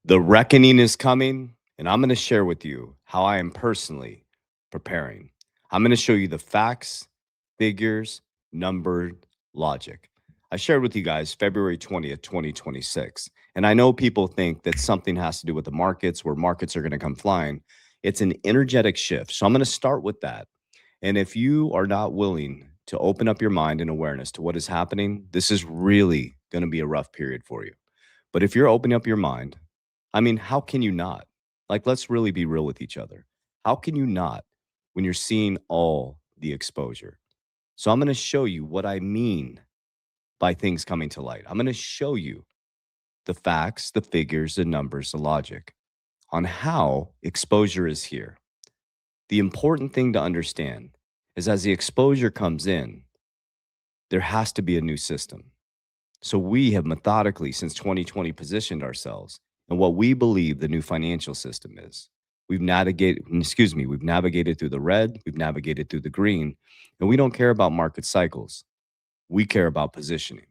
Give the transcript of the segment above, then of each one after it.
The reckoning is coming, and I'm going to share with you how I am personally preparing. I'm going to show you the facts, figures, numbered logic. I shared with you guys February 20th, 2026. And I know people think that something has to do with the markets, where markets are going to come flying. It's an energetic shift. So I'm going to start with that. And if you are not willing to open up your mind and awareness to what is happening, this is really going to be a rough period for you. But if you're opening up your mind, I mean, how can you not? Like, let's really be real with each other. How can you not when you're seeing all the exposure? So, I'm going to show you what I mean by things coming to light. I'm going to show you the facts, the figures, the numbers, the logic on how exposure is here. The important thing to understand is as the exposure comes in, there has to be a new system. So we have methodically since 2020 positioned ourselves in what we believe the new financial system is. We've navigated through the red, we've navigated through the green, and we don't care about market cycles. We care about positioning.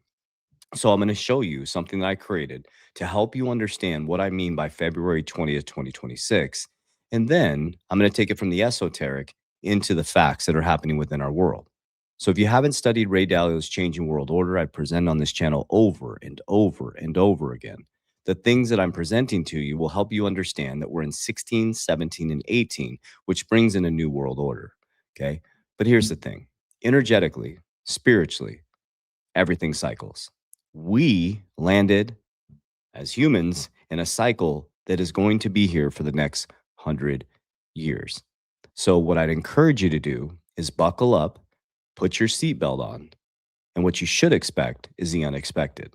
So I'm going to show you something that I created to help you understand what I mean by February 20th, 2026. And then I'm going to take it from the esoteric into the facts that are happening within our world. So if you haven't studied Ray Dalio's Changing World Order, I present on this channel over and over and over again. The things that I'm presenting to you will help you understand that we're in 16, 17, and 18, which brings in a new world order. Okay. But here's the thing: energetically, spiritually, everything cycles. We landed as humans in a cycle that is going to be here for the next 100 years. So, what I'd encourage you to do is buckle up, put your seatbelt on, and what you should expect is the unexpected.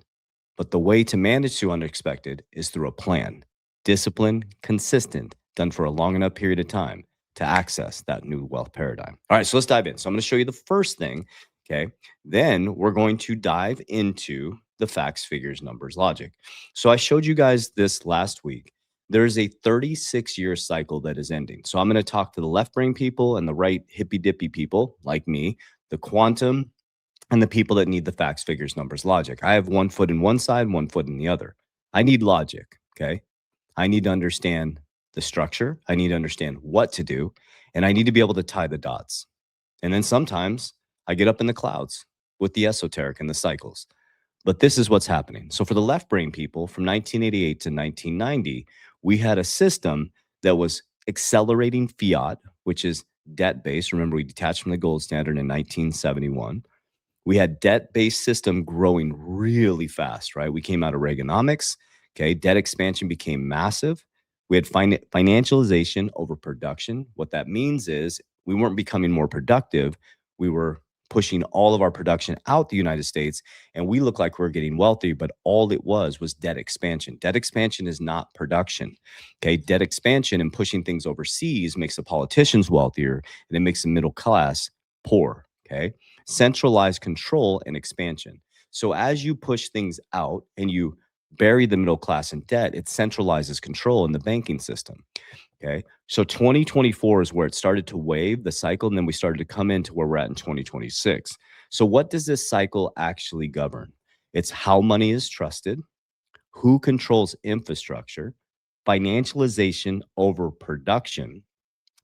But the way to manage the unexpected is through a plan, discipline, consistent, done for a long enough period of time to access that new wealth paradigm. All right, so let's dive in. So I'm going to show you the first thing. Okay. Then we're going to dive into the facts, figures, numbers, logic. So I showed you guys this last week. There's a 36-year cycle that is ending. So I'm going to talk to the left brain people and the right hippy dippy people like me, the quantum and the people that need the facts, figures, numbers, logic. I have one foot in one side, one foot in the other. I need logic. Okay. I need to understand the structure. I need to understand what to do. And I need to be able to tie the dots. And then sometimes I get up in the clouds with the esoteric and the cycles. But this is what's happening. So for the left brain people from 1988 to 1990, we had a system that was accelerating fiat, which is debt based. Remember, we detached from the gold standard in 1971. We had debt-based system growing really fast, right? We came out of Reaganomics. Okay, debt expansion became massive. We had financialization over production. What that means is we weren't becoming more productive. We were pushing all of our production out the United States, and we look like we're getting wealthy, but all it was debt expansion. Debt expansion is not production. Okay, debt expansion and pushing things overseas makes the politicians wealthier, and it makes the middle class poor. Okay, centralized control and expansion. So as you push things out and you bury the middle class in debt, it centralizes control in the banking system. Okay. So 2024 is where it started to wave the cycle. And then we started to come into where we're at in 2026. So what does this cycle actually govern? It's how money is trusted, who controls infrastructure, financialization over production,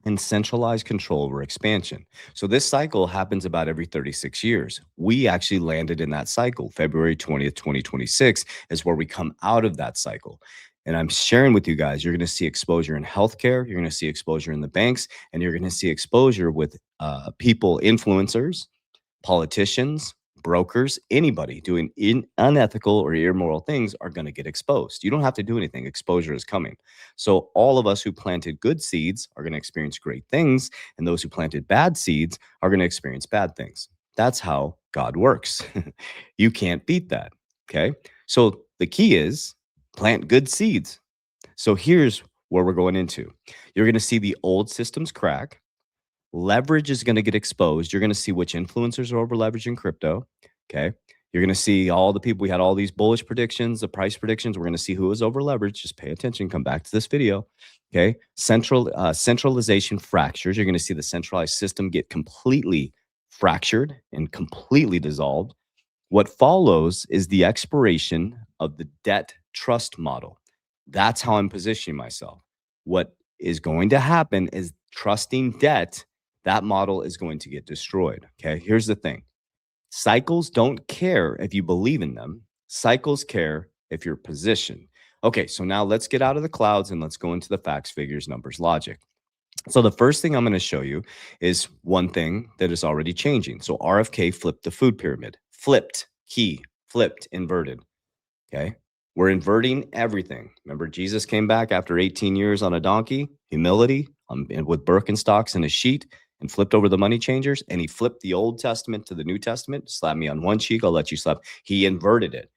and centralized control over expansion. So this cycle happens about every 36 years. We actually landed in that cycle. February 20th, 2026 is where we come out of that cycle. And I'm sharing with you guys, you're going to see exposure in healthcare, you're going to see exposure in the banks, and you're going to see exposure with people, influencers, politicians, brokers, anybody doing unethical or immoral things are going to get exposed. You don't have to do anything. Exposure is coming. So all of us who planted good seeds are going to experience great things, and those who planted bad seeds are going to experience bad things. That's how God works. You can't beat that. Okay. So the key is plant good seeds. So here's where we're going into. You're going to see the old systems crack. Leverage is going to get exposed. You're going to see which influencers are over leveraging crypto. Okay. You're going to see all the people. We had all these bullish predictions, the price predictions. We're going to see who is over leveraged. Just pay attention. Come back to this video. Okay. Centralization fractures. You're going to see the centralized system get completely fractured and completely dissolved. What follows is the expiration of the debt trust model. That's how I'm positioning myself. What is going to happen is trusting debt, that model is going to get destroyed. Okay. Here's the thing: cycles don't care if you believe in them, cycles care if you're positioned. Okay. So now let's get out of the clouds and let's go into the facts, figures, numbers, logic. So the first thing I'm going to show you is one thing that is already changing. So RFK flipped the food pyramid, flipped, key, flipped, inverted. Okay. We're inverting everything. Remember, Jesus came back after 18 years on a donkey, humility, and with Birkenstocks and a sheet, and flipped over the money changers. And he flipped the Old Testament to the New Testament. Slap me on one cheek, I'll let you slap. He inverted it.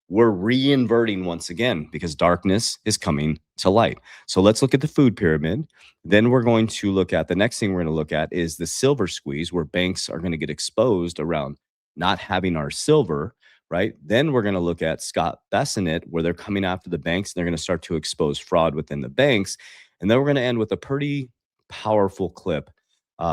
We're re-inverting once again because darkness is coming to light. So let's look at the food pyramid. Then we're going to look at the next thing we're going to look at is the silver squeeze, where banks are going to get exposed around not having our silver, right? Then we're going to look at Scott Bessent, where they're coming after the banks and they're going to start to expose fraud within the banks. And then we're going to end with a pretty powerful clip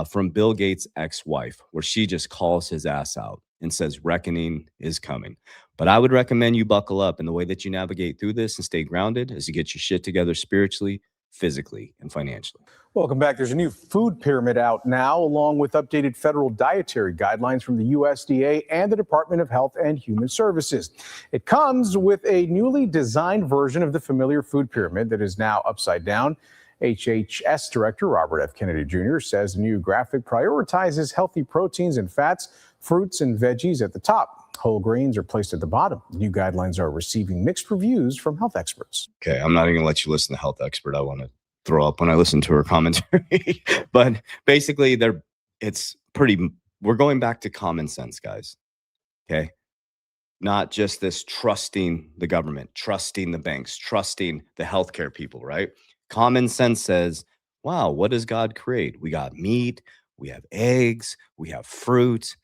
from Bill Gates' ex-wife, where she just calls his ass out and says reckoning is coming. But I would recommend you buckle up, and the way that you navigate through this and stay grounded is to get your shit together spiritually, physically, and financially. Welcome back. There's a new food pyramid out now, along with updated federal dietary guidelines from the USDA and the Department of Health and Human Services. It comes with a newly designed version of the familiar food pyramid that is now upside down. HHS Director Robert F. Kennedy Jr. says the new graphic prioritizes healthy proteins and fats, fruits and veggies at the top. Whole grains are placed at the bottom. The new guidelines are receiving mixed reviews from health experts. Okay, I'm not even going to let you listen to health expert. I want to throw up when I listen to her commentary. But basically, we're going back to common sense, guys. Okay. Not just this trusting the government, trusting the banks, trusting the healthcare people, right? Common sense says, wow, what does God create? We got meat, we have eggs, we have fruit.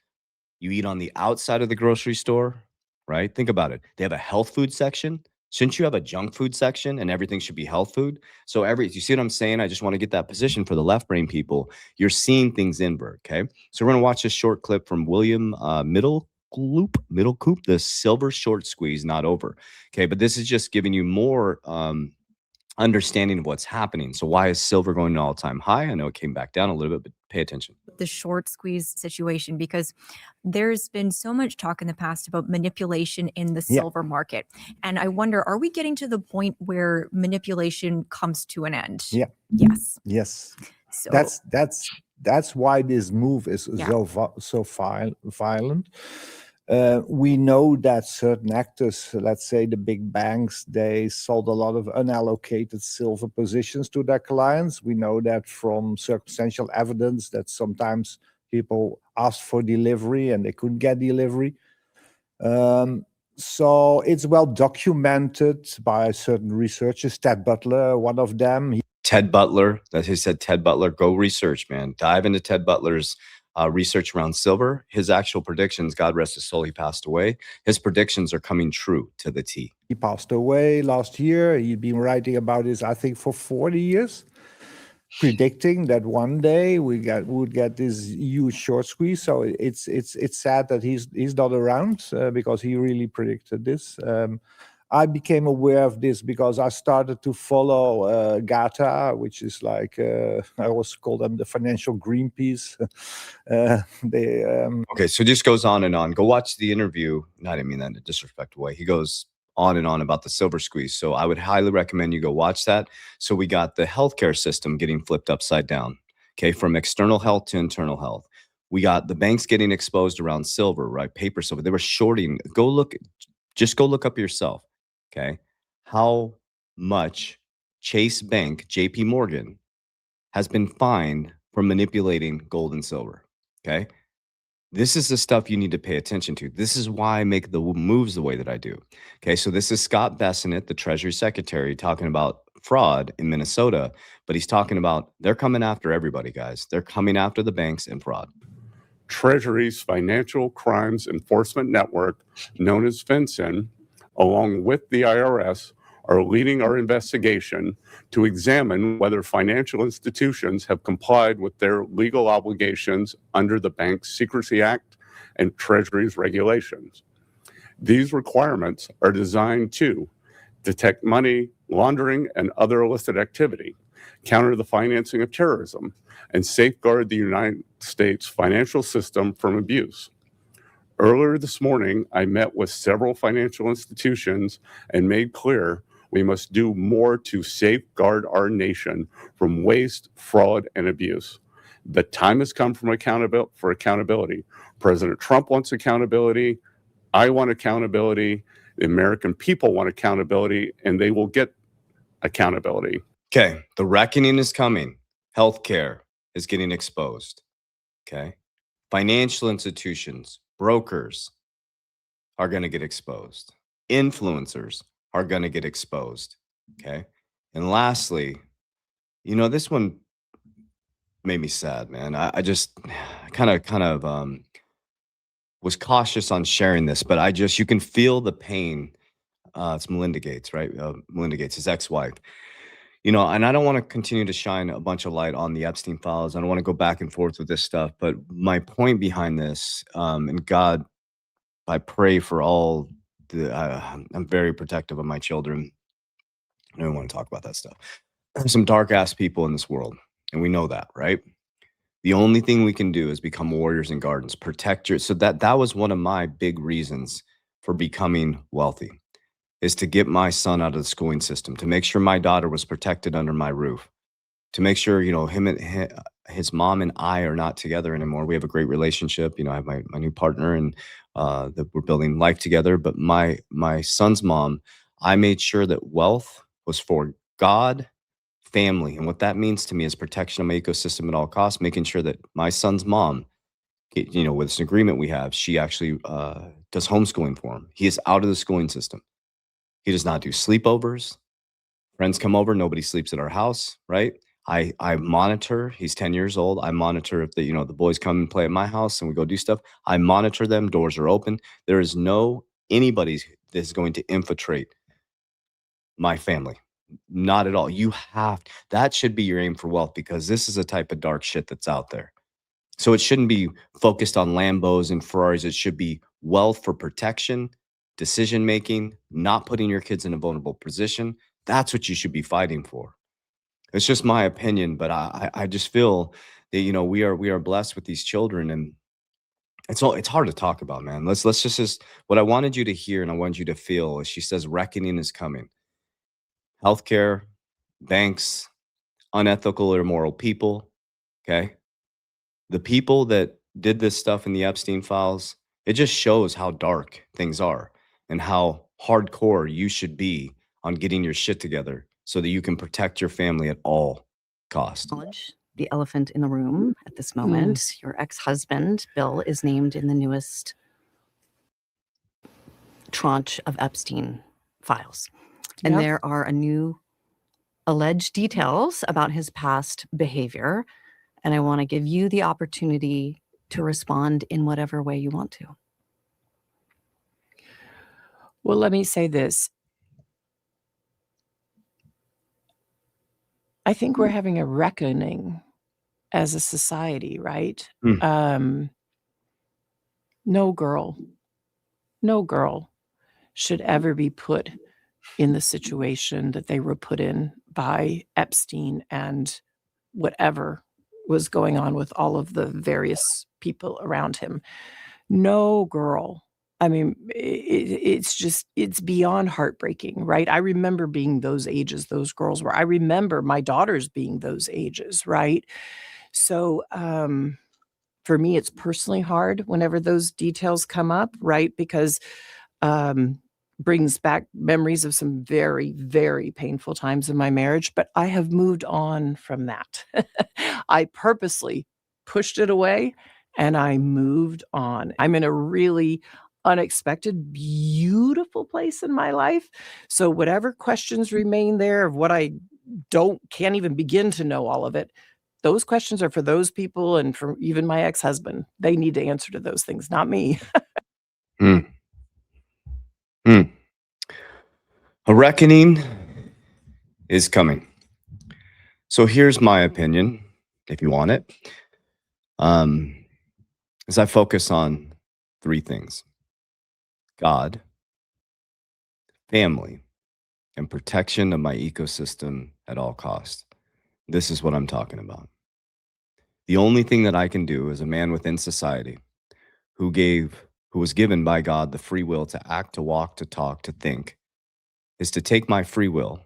You eat on the outside of the grocery store, right? Think about it. They have a health food section. Shouldn't you have a junk food section and everything should be health food? So you see what I'm saying? I just want to get that position for the left brain people. You're seeing things invert, okay? So we're going to watch this short clip from William Middle Coop, the silver short squeeze, not over. Okay, but this is just giving you more understanding of what's happening. So why is silver going to an all-time high? I know it came back down a little bit, but pay attention. The short squeeze situation, because there's been so much talk in the past about manipulation in the silver market. And I wonder, are we getting to the point where manipulation comes to an end? Yeah. Yes. Yes. So that's why this move is so violent. We know that certain actors, let's say the big banks, they sold a lot of unallocated silver positions to their clients. We know that from circumstantial evidence that sometimes people asked for delivery and they couldn't get delivery. So it's well documented by certain researchers. Ted Butler, one of them. Ted Butler, that he said, Ted Butler, go research, man. Dive into Ted Butler's research around silver. His actual predictions, God rest his soul, he passed away. His predictions are coming true to the T. He passed away last year. He'd been writing about this, I think, for 40 years, predicting that one day we would get this huge short squeeze. So it's sad that he's not around because he really predicted this. I became aware of this because I started to follow GATA, which is like, I always call them the financial Greenpeace. Okay, so this goes on and on. Go watch the interview. No, I didn't mean that in a disrespectful way. He goes on and on about the silver squeeze. So I would highly recommend you go watch that. So we got the healthcare system getting flipped upside down, okay, from external health to internal health. We got the banks getting exposed around silver, right? Paper silver. They were shorting. Just go look up yourself. Okay, how much Chase Bank, JP Morgan, has been fined for manipulating gold and silver. Okay, this is the stuff you need to pay attention to. This is why I make the moves the way that I do. Okay, so this is Scott Bessent, the Treasury Secretary, talking about fraud in Minnesota, but he's talking about they're coming after everybody, guys. They're coming after the banks and fraud. Treasury's Financial Crimes Enforcement Network, known as FinCEN, along with the IRS, are leading our investigation to examine whether financial institutions have complied with their legal obligations under the Bank Secrecy Act and Treasury's regulations. These requirements are designed to detect money, laundering and other illicit activity, counter the financing of terrorism, and safeguard the United States financial system from abuse. Earlier this morning, I met with several financial institutions and made clear we must do more to safeguard our nation from waste, fraud, and abuse. The time has come for accountability. President Trump wants accountability. I want accountability. The American people want accountability, and they will get accountability. Okay, the reckoning is coming. Healthcare is getting exposed. Okay, financial institutions, brokers are going to get exposed. Influencers are going to get exposed. Okay, and lastly, this one made me sad, man. I just kind of was cautious on sharing this, but you can feel the pain. It's Melinda Gates, right? Melinda Gates, his ex-wife. And I don't want to continue to shine a bunch of light on the Epstein files. I don't want to go back and forth with this stuff. But my point behind this, and God, I pray for all I'm very protective of my children. I don't want to talk about that stuff. There's some dark ass people in this world, and we know that, right? The only thing we can do is become warriors in gardens, protect your. So that was one of my big reasons for becoming wealthy, is to get my son out of the schooling system, to make sure my daughter was protected under my roof, to make sure, his mom and I are not together anymore. We have a great relationship. I have my new partner, and that we're building life together. But my son's mom, I made sure that wealth was for God, family. And what that means to me is protection of my ecosystem at all costs, making sure that my son's mom, with this agreement we have, she actually does homeschooling for him. He is out of the schooling system. He does not do sleepovers. Friends come over, nobody sleeps at our house, right? I monitor. He's 10 years old. I monitor if the boys come and play at my house and we go do stuff. I monitor them. Doors are open. There is anybody that's going to infiltrate my family. Not at all. That should be your aim for wealth, because this is a type of dark shit that's out there. So it shouldn't be focused on Lambos and Ferraris. It should be wealth for protection, decision making, not putting your kids in a vulnerable position. That's what you should be fighting for. It's just my opinion, but I just feel that we are blessed with these children, and it's hard to talk about, man. Let's just what I wanted you to hear and I wanted you to feel is she says reckoning is coming. Healthcare, banks, unethical or immoral people. Okay. The people that did this stuff in the Epstein files, it just shows how dark things are and how hardcore you should be on getting your shit together so that you can protect your family at all costs. The elephant in the room at this moment. Your ex-husband, Bill, is named in the newest tranche of Epstein files. And there are new alleged details about his past behavior. And I want to give you the opportunity to respond in whatever way you want to. Well, let me say this. I think we're having a reckoning as a society, right? No girl should ever be put in the situation that they were put in by Epstein and whatever was going on with all of the various people around him. No girl. I mean, it's beyond heartbreaking, right? I remember being those ages, those girls were. I remember my daughters being those ages, right? So for me, it's personally hard whenever those details come up, right? Because brings back memories of some very, very painful times in my marriage, but I have moved on from that. I purposely pushed it away and I moved on. I'm in a really unexpected, beautiful place in my life. So whatever questions remain there of what I can't even begin to know all of it, those questions are for those people and for even my ex-husband. They need to answer to those things, not me. A reckoning is coming. So here's my opinion, if you want it. As I focus on three things: God, family, and protection of my ecosystem at all costs. This is what I'm talking about. The only thing that I can do as a man within society who was given by God the free will to act, to walk, to talk, to think, is to take my free will,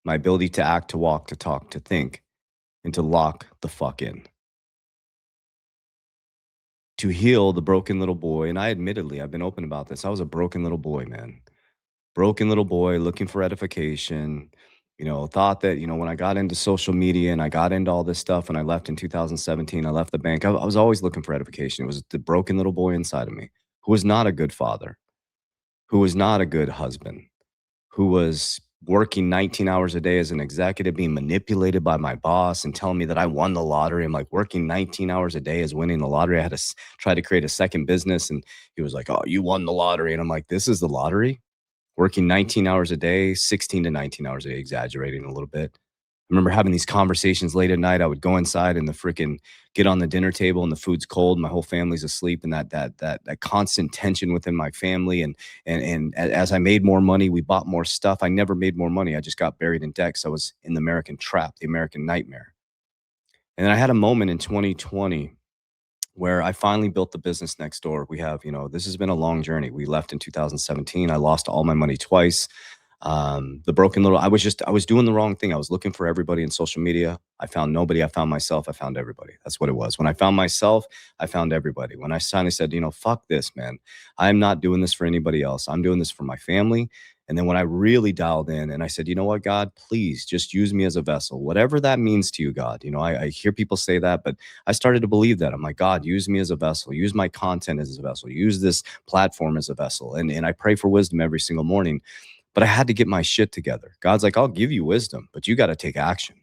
my ability to act, to walk, to talk, to think, and to lock the fuck in. To heal the broken little boy, and I've been open about this. I was a broken little boy, man. Broken little boy looking for edification, thought that, when I got into social media and I got into all this stuff and I left in 2017, I left the bank. I was always looking for edification. It was the broken little boy inside of me who was not a good father, who was not a good husband, who was working 19 hours a day as an executive, being manipulated by my boss and telling me that I won the lottery. I'm like, working 19 hours a day is winning the lottery. I had to try to create a second business. And he was like, oh, you won the lottery. And I'm like, this is the lottery? Working 19 hours a day, 16 to 19 hours a day, exaggerating a little bit. I remember having these conversations late at night. I would go inside and get on the dinner table and the food's cold. My whole family's asleep, and that constant tension within my family. And as I made more money, we bought more stuff. I never made more money. I just got buried in debt. So I was in the American trap, the American nightmare. And then I had a moment in 2020 where I finally built the business next door. We have, this has been a long journey. We left in 2017. I lost all my money twice. The broken little, I was doing the wrong thing. I was looking for everybody in social media. I found nobody. I found myself. I found everybody. That's what it was. When I found myself, I found everybody. When I finally said, fuck this, man. I'm not doing this for anybody else. I'm doing this for my family. And then when I really dialed in and I said, you know what, God, please just use me as a vessel, whatever that means to you, God. I hear people say that, but I started to believe that. I'm like, God, use me as a vessel, use my content as a vessel, use this platform as a vessel. And I pray for wisdom every single morning, but I had to get my shit together. God's like, I'll give you wisdom, but you got to take action.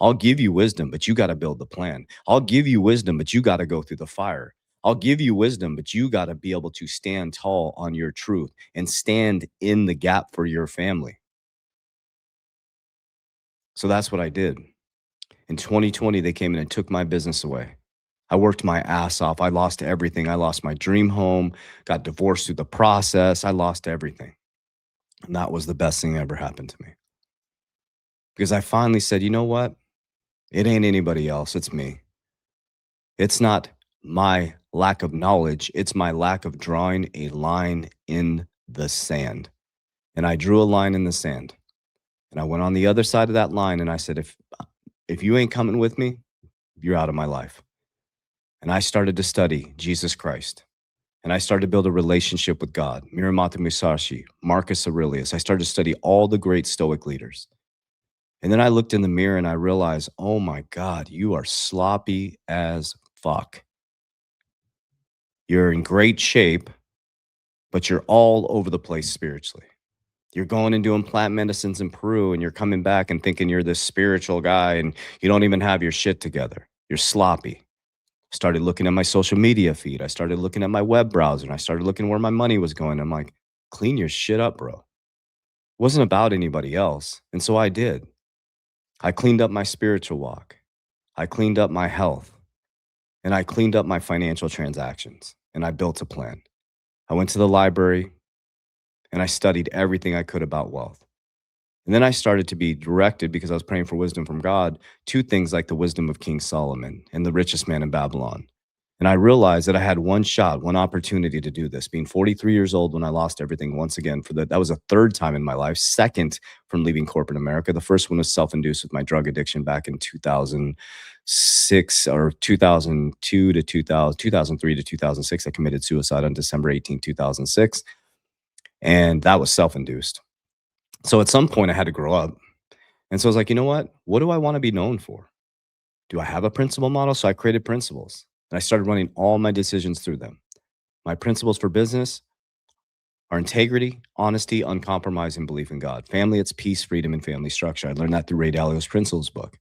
I'll give you wisdom, but you got to build the plan. I'll give you wisdom, but you got to go through the fire. I'll give you wisdom, but you got to be able to stand tall on your truth and stand in the gap for your family. So that's what I did. In 2020, they came in and took my business away. I worked my ass off. I lost everything. I lost my dream home, got divorced through the process. I lost everything. And that was the best thing that ever happened to me. Because I finally said, you know what? It ain't anybody else. It's me. It's not my lack of knowledge. It's my lack of drawing a line in the sand. And I drew a line in the sand. And I went on the other side of that line and I said, if you ain't coming with me, you're out of my life. And I started to study Jesus Christ. And I started to build a relationship with God. Miramata Musashi, Marcus Aurelius. I started to study all the great Stoic leaders. And then I looked in the mirror and I realized, oh my God, you are sloppy as fuck. You're in great shape, but you're all over the place spiritually. You're going and doing plant medicines in Peru and you're coming back and thinking you're this spiritual guy and you don't even have your shit together. You're sloppy. Started looking at my social media feed. I started looking at my web browser and I started looking where my money was going. I'm like, clean your shit up, bro. It wasn't about anybody else. And so I did. I cleaned up my spiritual walk. I cleaned up my health. And I cleaned up my financial transactions. And I built a plan. I went to the library and I studied everything I could about wealth. And then I started to be directed, because I was praying for wisdom from God, to things like the wisdom of King Solomon and the richest man in Babylon. And I realized that I had one shot, one opportunity to do this, being 43 years old when I lost everything once again. That was a third time in my life, second from leaving corporate America. The first one was self-induced with my drug addiction back in 2006 or 2002 to 2003 to 2006. I committed suicide on December 18, 2006. And that was self-induced. So at some point I had to grow up. And so I was like, you know what? What do I want to be known for? Do I have a principle model? So I created principles and I started running all my decisions through them. My principles for business are integrity, honesty, uncompromising belief in God. Family, it's peace, freedom, and family structure. I learned that through Ray Dalio's Principles book.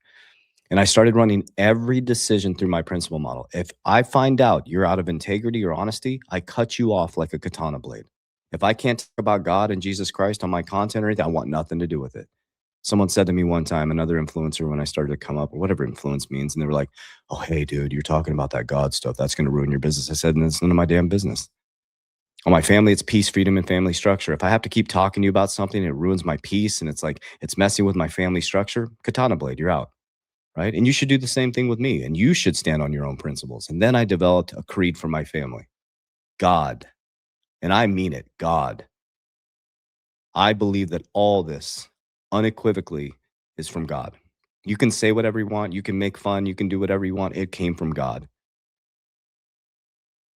And I started running every decision through my principle model. If I find out you're out of integrity or honesty, I cut you off like a katana blade. If I can't talk about God and Jesus Christ on my content or anything, I want nothing to do with it. Someone said to me one time, another influencer, when I started to come up, or whatever influence means, and they were like, oh, hey, dude, you're talking about that God stuff. That's going to ruin your business. I said, it's none of my damn business. On my family, it's peace, freedom, and family structure. If I have to keep talking to you about something, it ruins my peace, and it's like it's messing with my family structure, katana blade, you're out. Right? And you should do the same thing with me, and you should stand on your own principles. And then I developed a creed for my family. God, and I mean it, God. I believe that all this unequivocally is from God. You can say whatever you want, you can make fun, you can do whatever you want. It came from God.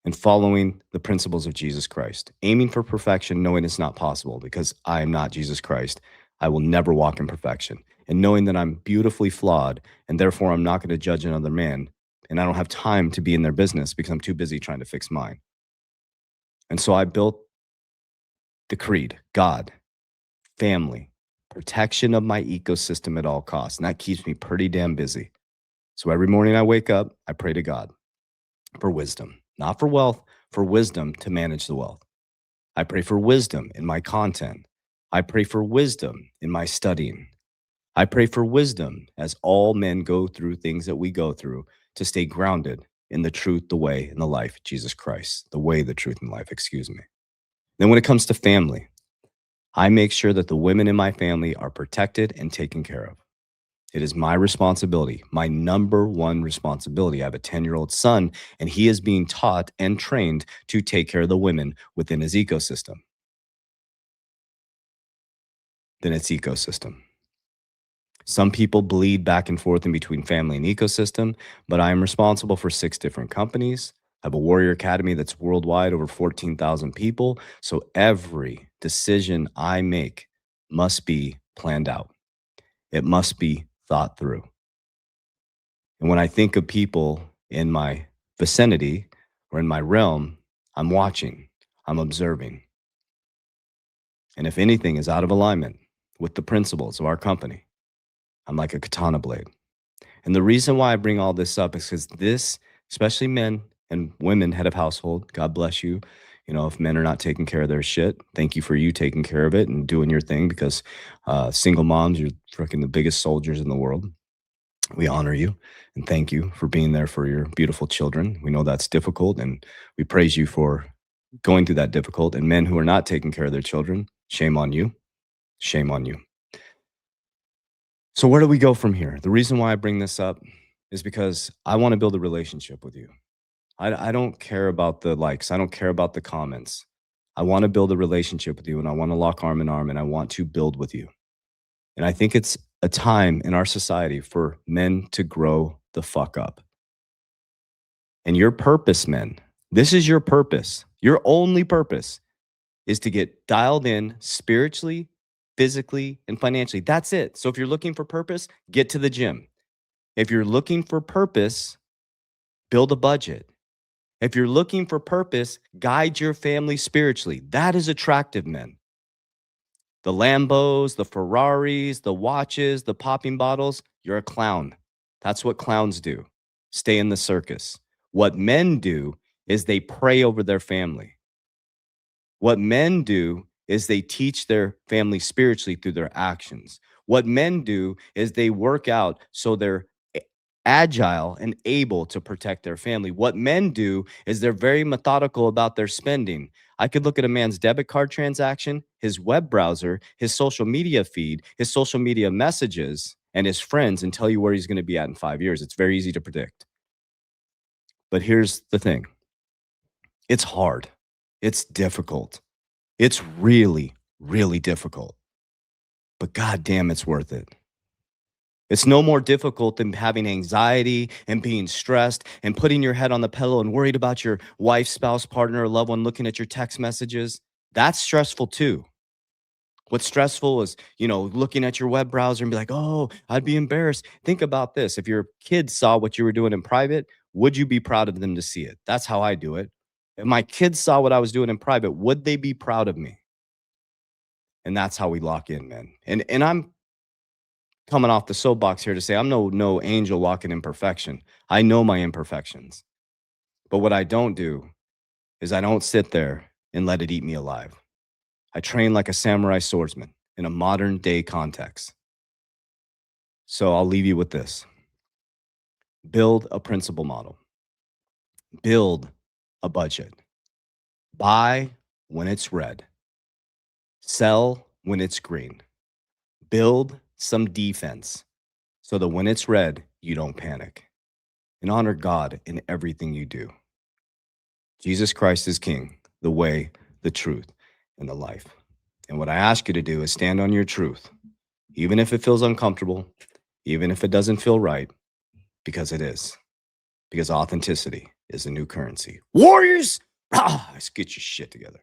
And following the principles of Jesus Christ, aiming for perfection, knowing it's not possible because I am not Jesus Christ. I will never walk in perfection. And knowing that I'm beautifully flawed and therefore I'm not going to judge another man. And I don't have time to be in their business because I'm too busy trying to fix mine. And so I built the creed, God, family, protection of my ecosystem at all costs. And that keeps me pretty damn busy. So every morning I wake up, I pray to God for wisdom, not for wealth, for wisdom to manage the wealth. I pray for wisdom in my content. I pray for wisdom in my studying. I pray for wisdom as all men go through things that we go through to stay grounded in the truth, the way, and the life of Jesus Christ. The way, the truth, and life, excuse me. Then when it comes to family, I make sure that the women in my family are protected and taken care of. It is my responsibility, my number one responsibility. I have a 10-year-old son, and he is being taught and trained to take care of the women within his ecosystem. Then it's ecosystem. Some people bleed back and forth in between family and ecosystem, but I am responsible for 6 different companies. I have a Warrior Academy that's worldwide, over 14,000 people. So every decision I make must be planned out. It must be thought through. And when I think of people in my vicinity or in my realm, I'm watching, I'm observing. And if anything is out of alignment with the principles of our company, I'm like a katana blade. And the reason why I bring all this up is because this, especially men and women, head of household, God bless you. You know, if men are not taking care of their shit, thank you for you taking care of it and doing your thing, because single moms, you're freaking the biggest soldiers in the world. We honor you and thank you for being there for your beautiful children. We know that's difficult, and we praise you for going through that difficult. And men who are not taking care of their children, shame on you. Shame on you. So where do we go from here? The reason why I bring this up is because I want to build a relationship with you. I don't care about the likes. I don't care about the comments. I want to build a relationship with you, and I want to lock arm in arm, and I want to build with you. And I think it's a time in our society for men to grow the fuck up. And your purpose, men, this is your purpose. Your only purpose is to get dialed in spiritually, physically, and financially. That's it. So if you're looking for purpose, get to the gym. If you're looking for purpose, build a budget. If you're looking for purpose, guide your family spiritually. That is attractive, men. The Lambos, the Ferraris, the watches, the popping bottles, you're a clown. That's what clowns do. Stay in the circus. What men do is they pray over their family. What men do is they teach their family spiritually through their actions. What men do is they work out so they're agile and able to protect their family. What men do is they're very methodical about their spending. I could look at a man's debit card transaction, his web browser, his social media feed, his social media messages, and his friends, and tell you where he's going to be at in 5 years. It's very easy to predict. But here's the thing. It's hard. It's difficult. It's really, really difficult. But goddamn, it's worth it. It's no more difficult than having anxiety and being stressed and putting your head on the pillow and worried about your wife, spouse, partner, or loved one looking at your text messages. That's stressful too. What's stressful is, looking at your web browser and be like, oh, I'd be embarrassed. Think about this. If your kids saw what you were doing in private, would you be proud of them to see it? That's how I do it. If my kids saw what I was doing in private, would they be proud of me? And that's how we lock in, man. And I'm coming off the soapbox here to say I'm no angel walking in perfection. I know my imperfections. But what I don't do is I don't sit there and let it eat me alive. I train like a samurai swordsman in a modern day context. So I'll leave you with this. Build a principal model. Build a budget. Buy when it's red. Sell when it's green. Build some defense so that when it's red, you don't panic. And honor God in everything you do. Jesus Christ is King, the way, the truth, and the life. And what I ask you to do is stand on your truth, even if it feels uncomfortable, even if it doesn't feel right, because it is. Because authenticity is the new currency. Warriors, let's get your shit together.